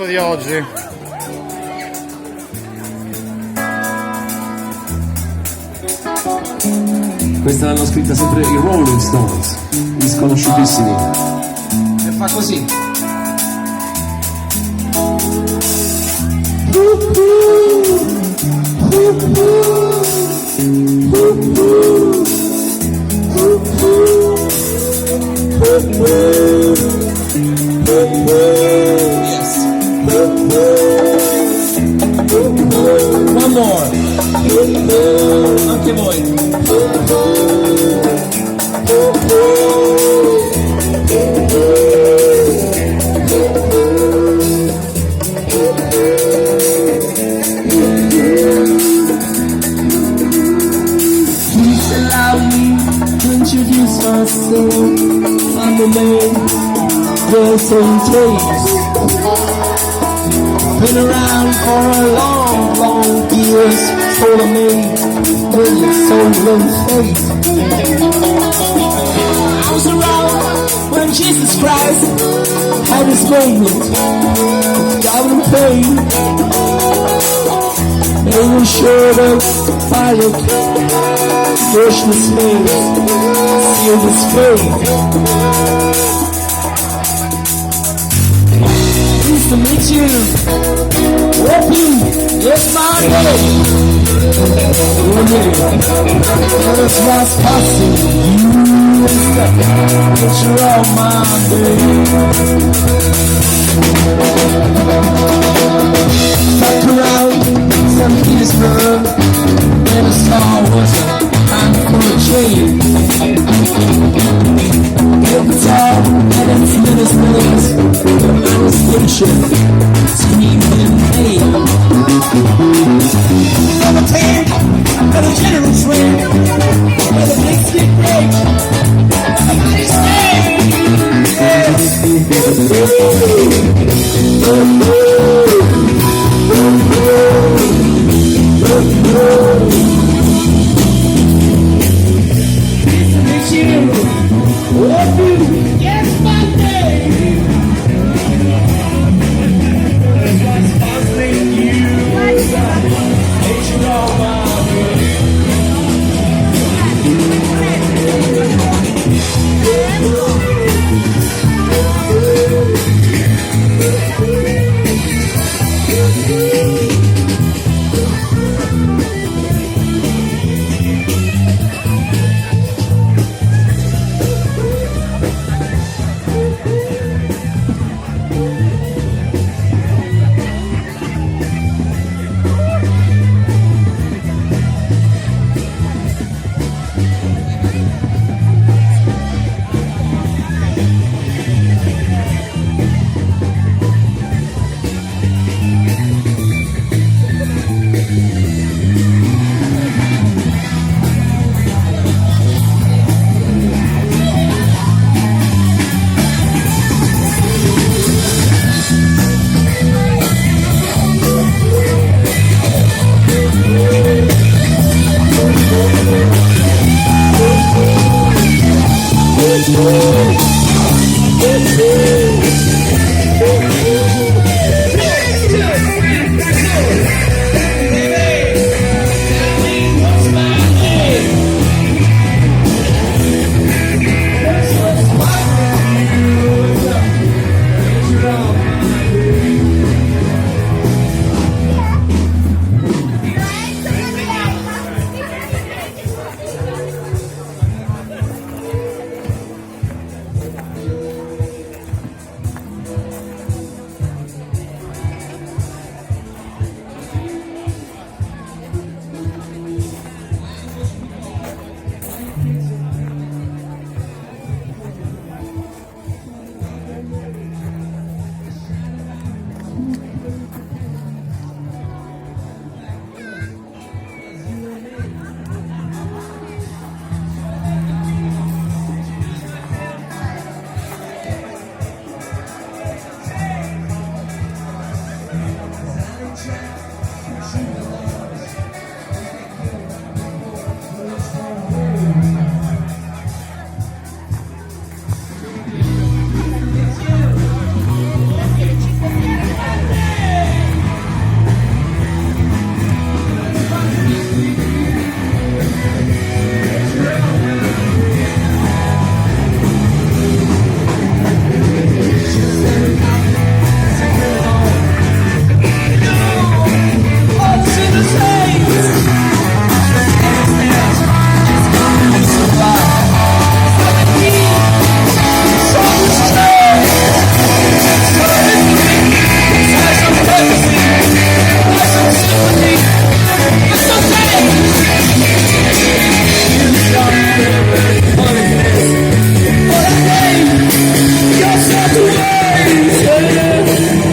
disco di oggi. Questa l'hanno scritta sempre i Rolling Stones, gli sconosciutissimi. E fa così. Yes. One more. Anche voi. Please allow me to introduce myself. I'm the man, yes, and taste. Been around for a long, long years. Soul of me, really soul and faith. I was around when Jesus Christ had his moment of doubt and pain. And he showed up Pilate, washed his face, sealed his faith. Pleased to meet you. Hope you, yes, my name. Let us rise passing you but you're all my baby. Back around St. Petersburg, where the star was a handful of change. The guitar and its ministers, the manifestation, screaming in pain. From a tan and a generous ring, where the big stick break, everybody stay. Yes. It's you, love you, yes, my name. What's puzzling you? Ain't you know my name?